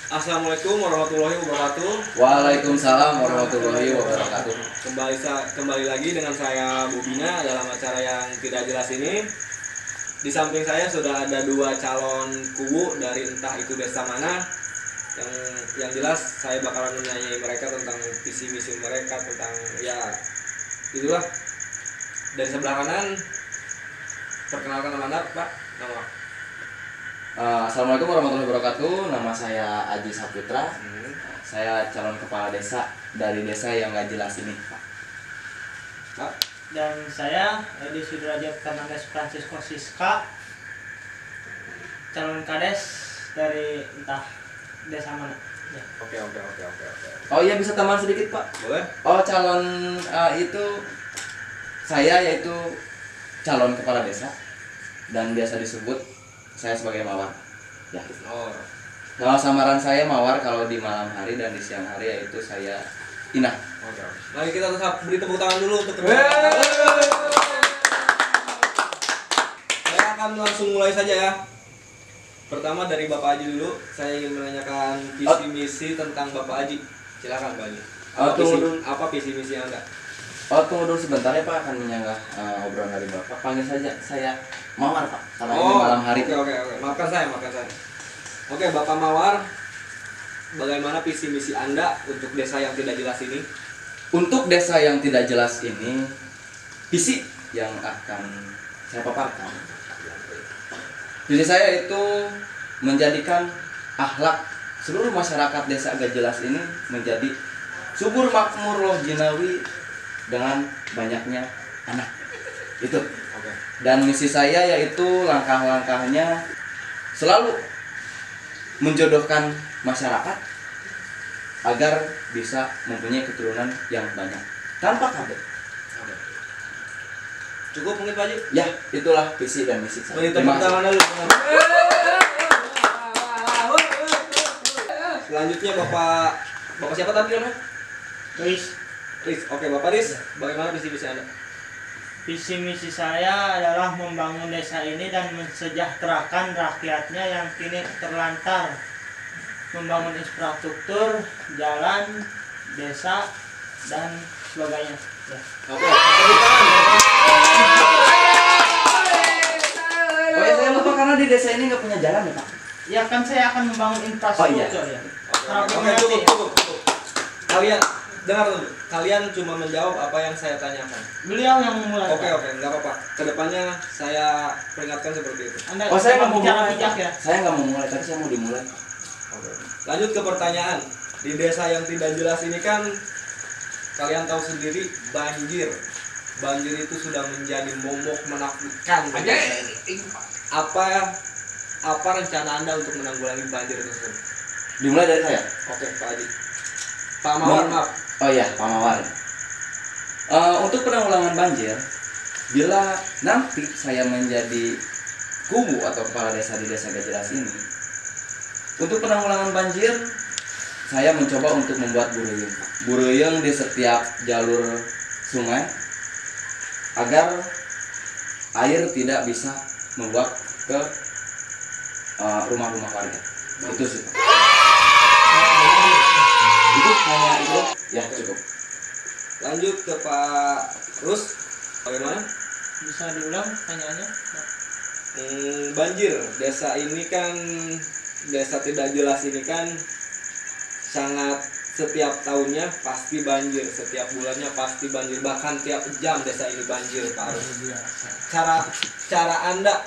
Assalamualaikum warahmatullahi wabarakatuh. Waalaikumsalam warahmatullahi wabarakatuh. Kembali lagi dengan saya Bobina dalam acara yang tidak jelas ini. Di samping saya sudah ada dua calon kubu dari entah itu desa mana. Yang jelas saya bakalan menanyai mereka tentang visi misi mereka, tentang ya itulah. Dari sebelah kanan, perkenalkan nama Anda, Pak. Nama. Assalamualaikum warahmatullahi wabarakatuh. Nama saya Aji Saputra. Saya calon kepala desa dari desa yang gak jelas ini, Pak. Dan saya Edi Sudrajat Fernandes Francisco Siska, calon kades dari entah desa mana. Ya. Oke. Oh iya, bisa tambahan sedikit, Pak? Boleh? Oh, calon itu saya yaitu calon kepala desa dan biasa disebut saya sebagai Mawar. Ya. Oh. Nama samaran saya Mawar kalau di malam hari, dan di siang hari yaitu saya Inah. Oke. Mari kita tetap beri tepuk tangan dulu untuk Saya akan langsung mulai saja ya. Pertama dari Bapak Haji dulu. Saya ingin menanyakan visi misi tentang Bapak Haji. Silakan Pak Haji. Apa visi misi Anda? Oh, tunggu dulu sebentar ya, Pak, akan menyanggah obrolan dari Bapak. Panggil saja saya Mawar, Pak, karena ini malam hari. Oke. Maafkan saya. Oke, Bapak Mawar, bagaimana visi misi Anda untuk desa yang tidak jelas ini? Untuk desa yang tidak jelas ini, visi yang akan saya paparkan. Visi saya itu menjadikan akhlak seluruh masyarakat desa gak jelas ini menjadi subur makmur loh jinawi dengan banyaknya anak. Itu. Oke. Dan misi saya yaitu langkah-langkahnya selalu menjodohkan masyarakat agar bisa mempunyai keturunan yang banyak tanpa kabel. Cukup mungkin Pak Haji? Ya, itulah visi dan misi saya. Beri tepuk tangan dulu. Selanjutnya Bapak siapa tadi namanya? Riz, Oke, Bapak Riz, bagaimana visi misi Anda? visi misi saya adalah membangun desa ini dan mensejahterakan rakyatnya yang kini terlantar, membangun infrastruktur, jalan, desa, dan sebagainya. Ya. Oke, tepuk tangan. Oh ya, saya lupa karena di desa ini nggak punya jalan ya, Pak. Ya kan saya akan membangun infrastruktur. Oh, iya. Ya. Oke, cukup. Kalian dengar dulu. Kalian cuma menjawab apa yang saya tanyakan. Beliau yang memulai. Oke, nggak apa-apa. Kedepannya saya peringatkan seperti itu. Anda Oh, saya nggak mau bicara mulai, bijak Pak. ya. Saya nggak mau mulai, tapi saya mau dimulai. Oke. Lanjut ke pertanyaan. Di desa yang tidak jelas ini kan kalian tahu sendiri banjir. Banjir itu sudah menjadi momok menakutkan. Apa rencana Anda untuk menanggulangi banjir tersebut? Dimulai dari saya. Oke, Pak Haji. Pak Mawar, maaf. Oh ya, Pak Mawar. Untuk penanggulangan banjir, bila nanti saya menjadi kubu atau kepala desa di desa gak jelas ini, untuk penanggulangan banjir, saya mencoba untuk membuat buruyung di setiap jalur sungai agar air tidak bisa meluap ke rumah-rumah warga. Itu sih, Pak. Itu hanya itu ya, cukup. Lanjut ke Pak Rus. Bagaimana? Bisa diulang pertanyaannya? Banjir. Desa ini kan, desa tidak jelas ini kan sangat setiap tahunnya pasti banjir, setiap bulannya pasti banjir, bahkan tiap jam desa ini banjir, Pak Rus. Cara Anda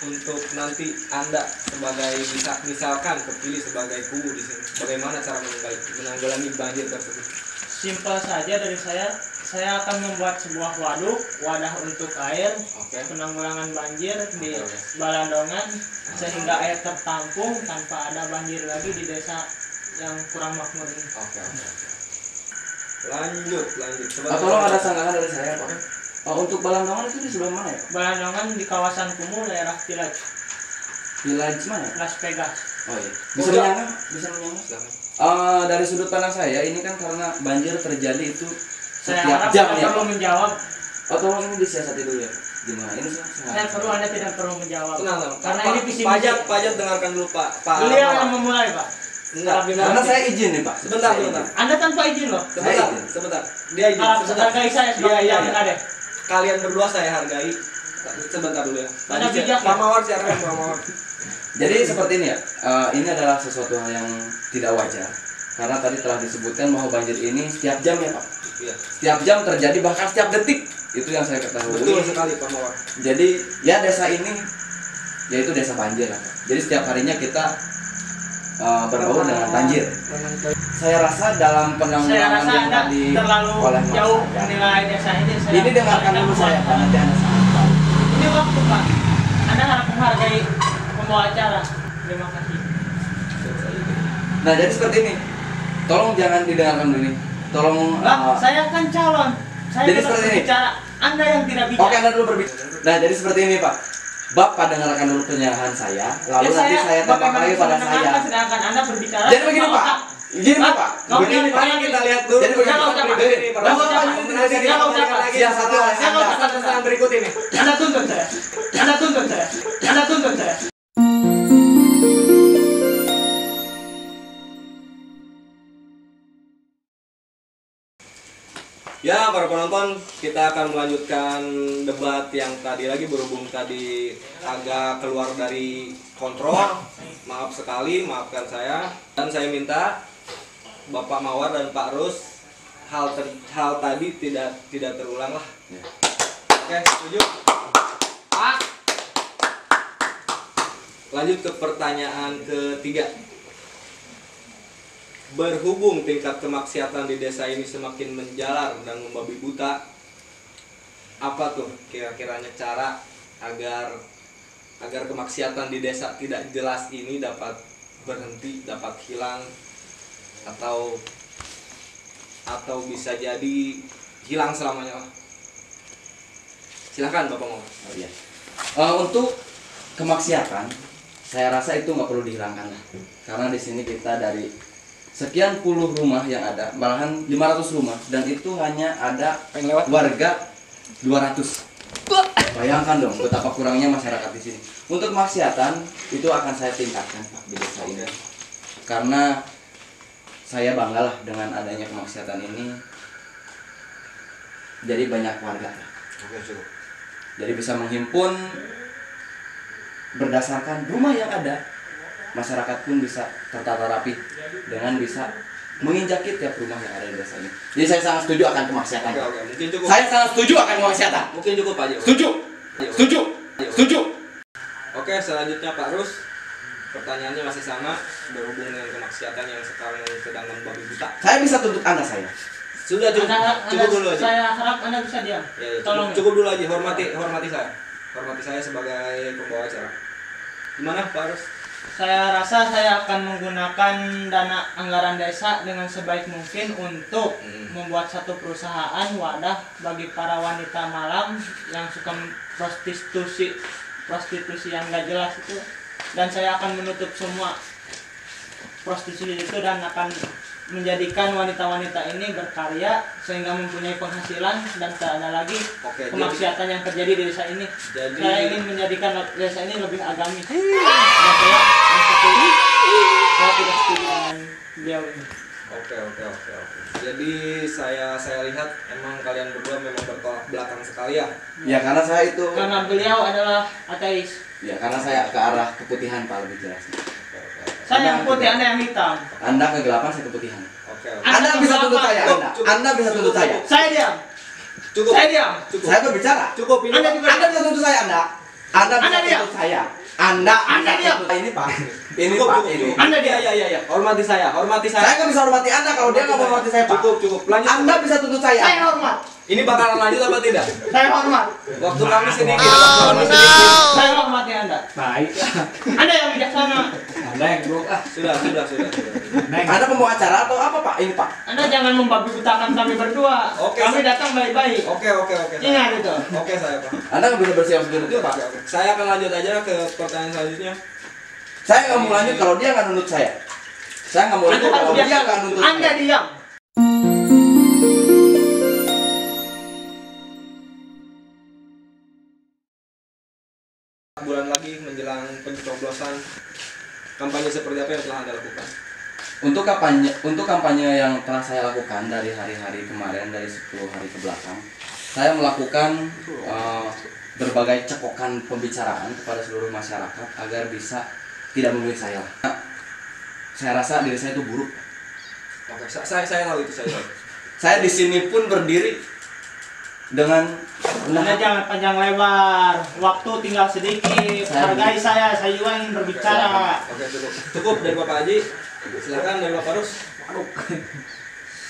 untuk nanti Anda sebagai misalkan kepilih sebagai kubu di sini, bagaimana cara menanggulangi banjir tersebut? Simpel saja dari saya akan membuat sebuah wadah untuk air, penanggulangan banjir di Balandongan sehingga air tertampung tanpa ada banjir lagi di desa yang kurang makmur ini. Oke. Lanjut. Tolong ada sanggahan dari saya, Pak. Untuk Balandongan itu di sebelah mana ya? Balandongan di kawasan Kumuh, daerah Cilacap. Village mana? Las Vegas. Oh iya. Bisa menyangka? Bisa menyangka? Dari sudut pandang saya ini kan karena banjir terjadi itu Saya setiap harap jam Anda ya. perlu menjawab. Oh tolong ini disiasati dulu ya. Gimana? Ini Saya perlu Anda tidak perlu menjawab. Tenang. Karena Pak, ini visi Pajak dengarkan dulu Pak. Beliau Mawar. yang memulai, Pak. Enggak. karena saya izin nih Pak. Sebentar. Anda tanpa izin loh. Sebentar. Dia izin. Harap Sebentar. hargai saya sebagai Iya. yang ada. Kalian berdua saya hargai. Sebentar dulu ya. Anda bijak, Pak ya? Mawar silakan Pak Mawar. Jadi seperti ini ya. Ini adalah sesuatu hal yang tidak wajar. Karena tadi telah disebutkan bahwa banjir ini setiap jam ya Pak. Iya. Setiap jam terjadi bahkan setiap detik. Itu yang saya ketahui. Betul sekali Pak Mawar. Jadi ya desa ini yaitu desa banjir lah. Jadi setiap harinya kita berbaur dengan banjir. Saya rasa dalam Saya penanggulangan rasa yang Anda tadi terlalu oleh jauh masyarakat. menilai desa ini. Ini dengarkan dulu saya karena nanti Anda sangat tahu. Ini waktu, Pak. Anda harap menghargai pembawa acara. Terima kasih. Nah jadi seperti ini. Tolong jangan didengarkan dulu ini. Tolong. Pak, saya kan calon. Saya Jadi tetap seperti ini. berbicara. Anda yang tidak bijak. Oke Anda dulu berbicara. Nah jadi seperti ini Pak. Bapak dengarkan dulu penyerahan saya. Lalu Ya, nanti saya tambah bagaimana lagi pada bisa saya. mendengarkan sedangkan Anda berbicara. Jadi begini sama Pak. otak. Gini Pak, Pak. ngomongnya Begini Pak. Mari kita lihat dulu. Jadi begini, Jangan Pak. ucap, Pak. Begini, Jangan Bapak ucap, Pak. Pak. Nanti Jangan kita ucap, Pak. lagi siasati oleh Jangan Anda. ucap, Pak. berikut ini. Anda tuntut saya. Anda tuntut saya. Anda tuntut saya. Ya, para penonton, kita akan melanjutkan debat yang tadi lagi berhubung tadi agak keluar dari kontrol. Maaf sekali, maafkan saya. Dan saya minta Bapak Mawar dan Pak Rus hal tadi tidak terulang lah. Ya. Oke, setuju? Pak. Lanjut ke pertanyaan ketiga. Berhubung tingkat kemaksiatan di desa ini semakin menjalar dan membabi buta, apa tuh kira-kiranya cara agar kemaksiatan di desa tidak jelas ini dapat berhenti, dapat hilang, atau bisa jadi hilang selamanya lah. Silakan Bapak Mawar. Oh, iya. Untuk kemaksiatan, saya rasa itu nggak perlu dihilangkan lah. Karena di sini kita dari sekian puluh rumah yang ada, malahan 500 rumah, dan itu hanya ada warga 200. Bayangkan dong betapa kurangnya masyarakat di sini. Untuk kemaksiatan itu akan saya tingkatkan Pak di desa ini. Karena saya bangga lah dengan adanya kemaksiatan ini. Jadi banyak warga. Oke, cukup. Jadi bisa menghimpun berdasarkan rumah yang ada, masyarakat pun bisa tertata rapi dengan bisa menginjaki tiap rumah yang ada di desa ini. Jadi saya sangat setuju akan kemaksiatan. Oke, mungkin cukup. Saya sangat setuju akan kemaksiatan. Mungkin cukup Pak Jo. Setuju. Setuju. Setuju. Oke, selanjutnya Pak Rus. Pertanyaannya masih sama, berhubung dengan kemaksiatan yang sekarang sedang membabi buta. Saya bisa tuntut Anda saya. Sudah cukup, cukup dulu aja. Saya harap Anda bisa diam. Ya, Tolong. cukup dulu aja, hormati saya. Hormati saya sebagai pembawa acara. Gimana Pak Rus? Saya rasa saya akan menggunakan dana anggaran desa dengan sebaik mungkin untuk membuat satu perusahaan wadah bagi para wanita malam yang suka prostitusi yang gak jelas itu, dan saya akan menutup semua prostitusi itu dan akan menjadikan wanita-wanita ini berkarya sehingga mempunyai penghasilan dan tak ada lagi Oke, kemaksiatan yang terjadi di desa ini. Jadi- Saya ingin menjadikan desa ini lebih agamis. Dan saya tidak setuju dengan beliau ini. Oke. Jadi saya lihat emang kalian berdua memang bertolak belakang sekali ya. Ya karena saya itu. Karena beliau adalah ateis. Ya karena saya ke arah keputihan Pak lebih jelas. Saya yang putih, Anda yang hitam. Anda kegelapan, saya keputihan. Oke. Anda bisa tuntut saya. Cukup. Anda bisa tuntut saya. Saya diam. Cukup. Saya diam. Cukup. Saya berbicara. Cukup ini. Anda Pak. juga. Anda bisa tuntut saya, Anda. Anda bisa Anda diam. tuntut saya. Anda diam. tuntut ini Pak. Ini Cukup, Pak cukup, ini. cukup. Anda dia. Ya. Hormati saya. Saya nggak bisa hormati Anda kalau dia nggak mau hormati saya Pak. Cukup. Lanjut. Anda bisa tuntut saya. Saya hormat. Ini bakalan lanjut apa tidak? Saya hormat. Waktu kami sedikit. Waktu kami sedikit. Saya hormati Anda. Baik. Anda yang bijaksana. Anda yang buruk ah. Sudah. Neng. Anda pembawa acara atau apa Pak? Ini Pak. Anda jangan membabi butakan kami berdua. Oke, Kami datang baik-baik. Oke. Ingat itu. Oke saya Pak. Anda nggak bisa bersiap sendiri itu Pak. Saya akan lanjut aja ke pertanyaan selanjutnya. Saya nggak mau lanjut kalau dia nggak nuntut saya. Saya nggak mau lanjut kalau dia nggak nuntut Anda saya. diam. Bulan lagi menjelang pencoblosan, kampanye seperti apa yang telah Anda lakukan? Untuk kampanye yang telah saya lakukan dari hari-hari kemarin, dari 10 hari ke belakang, saya melakukan berbagai cekokan pembicaraan kepada seluruh masyarakat agar bisa tidak memilih saya. Saya rasa diri saya itu buruk. Oke, saya tahu itu, saya tahu. Saya di sini pun berdiri dengan Anda jangan panjang lebar. Waktu tinggal sedikit. Hargai saya juga ingin berbicara. Oke, cukup dari Bapak Haji. Silakan dari Bapak Rus.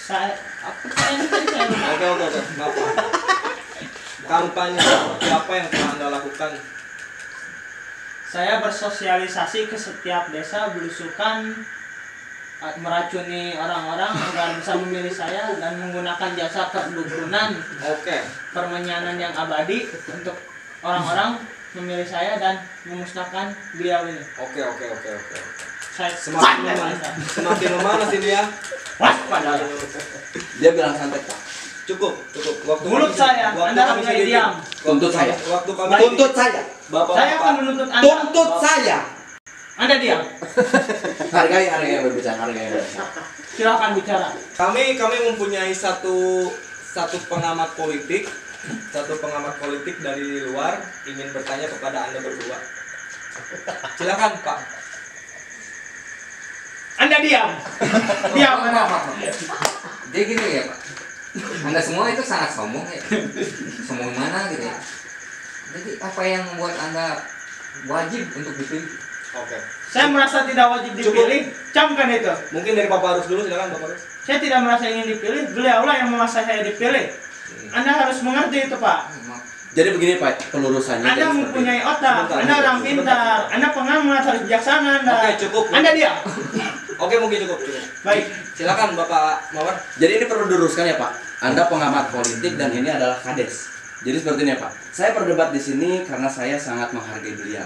Saya Oke, maaf. Kampanye seperti apa yang telah Anda lakukan? Saya bersosialisasi ke setiap desa, belusukan, meracuni orang-orang agar bisa memilih saya dan menggunakan jasa perdukunan, Oke. permenyanan yang abadi untuk orang-orang memilih saya dan memusnahkan beliau ini. Oke. Saya Semakin memanas ini ya. waspada. dia bilang santai Pak. Cukup. Waktu Mulut saya, Anda kami harus sedikit. diam. Tuntut saya. Waktu kami Tuntut saya. Bapak. Saya akan menuntut Anda. Tuntut saya. Anda diam. Hargai yang berbicara, Silakan bicara. Kami mempunyai satu pengamat politik, dari luar ingin bertanya kepada Anda berdua. Silakan Pak. Anda diam. Diam Anda. Jadi gini ya Pak, Anda semua itu sangat sombong ya, sombong mana gitu ya. Jadi apa yang membuat Anda wajib untuk dipilih? Oke. Saya merasa tidak wajib dipilih. Camkan itu. Mungkin dari Bapak Arus dulu, silakan Bapak Arus. Saya tidak merasa ingin dipilih. Beliau lah yang memaksa saya dipilih. Anda harus mengerti itu Pak. Jadi begini Pak, pelurusannya. Anda jadi seperti mempunyai ini. otak. Sebentar, Anda orang sebentar. pintar. Anda pengamat, harus bijaksana Anda. Oke, cukup. Anda diam. Oke, mungkin cukup. Baik. Silakan Bapak Mawar. Jadi ini perlu diluruskan ya Pak. Anda pengamat politik dan ini adalah kades. Jadi seperti ini ya Pak. Saya berdebat di sini karena saya sangat menghargai beliau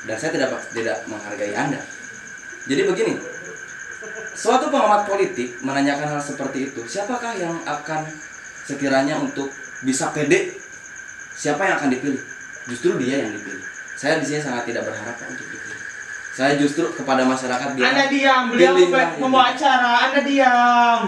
dan saya tidak menghargai Anda. Jadi begini, suatu pengamat politik menanyakan hal seperti itu, siapakah yang akan sekiranya untuk bisa pede? Siapa yang akan dipilih? Justru dia yang dipilih. Saya di sini sangat tidak berharap Pak, untuk dipilih. Saya justru kepada masyarakat bilang, Anda diam. Beliau pilihlah ini. membawa acara. Anda diam.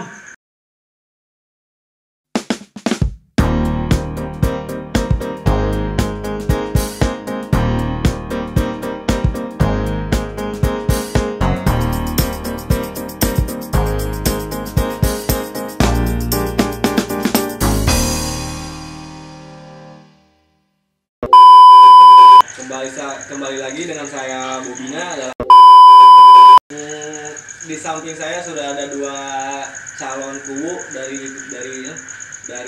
Kembali lagi dengan saya Bobina adalah di samping saya sudah ada dua calon kuwu dari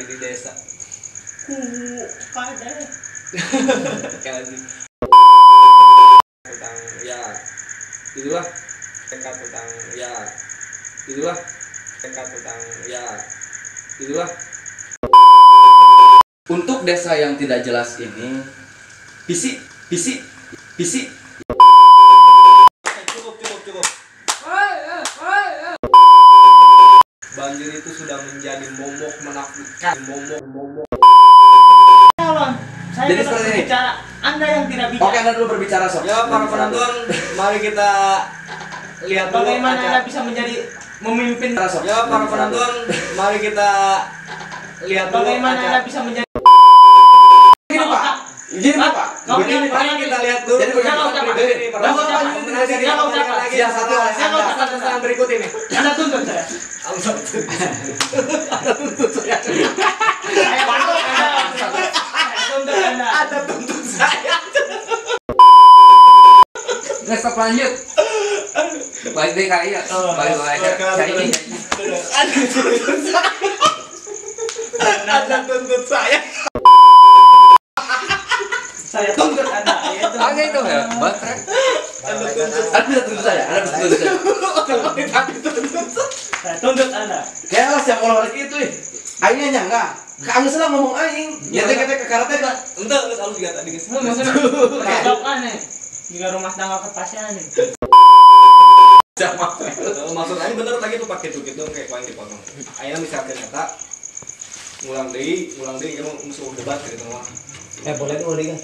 di desa. Kuwu pada. Sekali lagi. Tentang ya itulah tekad tentang ya itulah tekad tentang ya itulah. untuk desa yang tidak jelas ini, visi. Cukup. Banjir itu sudah menjadi momok menakutkan. Calon. Saya Jadi tetap seperti ini. berbicara. Anda yang tidak bicara. Oke, Anda dulu berbicara sob. Ya para penonton, mari kita lihat dulu Bagaimana acara. Anda bisa menjadi memimpin? Ya para penonton, mari kita lihat dulu Bagaimana acara. Anda bisa menjadi? Gini Pak. Begini, mari kita lihat dulu. Jadi begini, Ini, para penonton. Lagi yang satu oleh Anda. Pesan berikut ini. Anda tuntut saya. Saya tuntut Anda. Nggak stop lanjut. Baik deh kali ya. Baik aja. Saya ini. Anda tuntut saya. Saya tuntut Anda. Oke itu ya. Baterai. Anda bisa tuntut saya. Saya tuntut Anda. Kayak lah siapa orang lagi itu aingnya nyangga. Kang salah ngomong aing. Ya teh ke karate Pak. Entar harus juga tadi. Maksudnya jawab aneh. Jika rumah tangga kepastian nih. Maksud aja bener tadi tuh pakai gitu kayak paling dipotong. Ayeuna misalkan eta ngulang deui kamu musuh debat gitu mah. Boleh tuh kan.